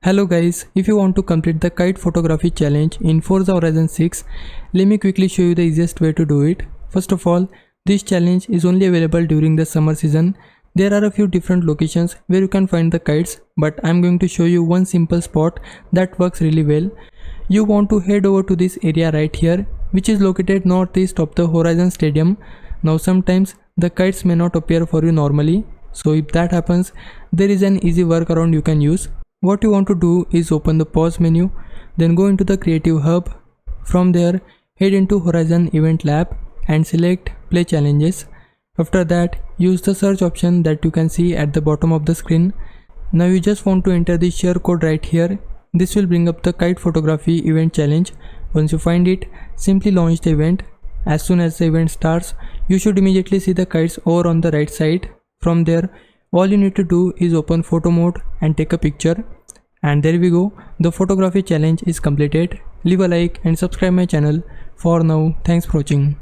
Hello guys, if you want to complete the kite photography challenge in Forza Horizon 6, let me quickly show you the easiest way to do it. First of all, this challenge is only available during the summer season. There are a few different locations where you can find the kites, but I'm going to show you one simple spot that works really well. You want to head over to this area right here, which is located northeast of the Horizon Stadium. Now sometimes the kites may not appear for you normally, so if that happens, there is an easy workaround you can use. What you want to do is open the pause menu, then go into the creative hub. From there, head into Horizon Event Lab and select play challenges. After that, use the search option that you can see at the bottom of the screen. Now you just want to enter the share code right here. This will bring up the kite photography event challenge. Once you find it, simply launch the event. As soon as the event starts, you should immediately see the kites over on the right side. From there, all you need to do is open photo mode and take a picture. And there we go, the photography challenge is completed. Leave a like and subscribe my channel. For now, thanks for watching.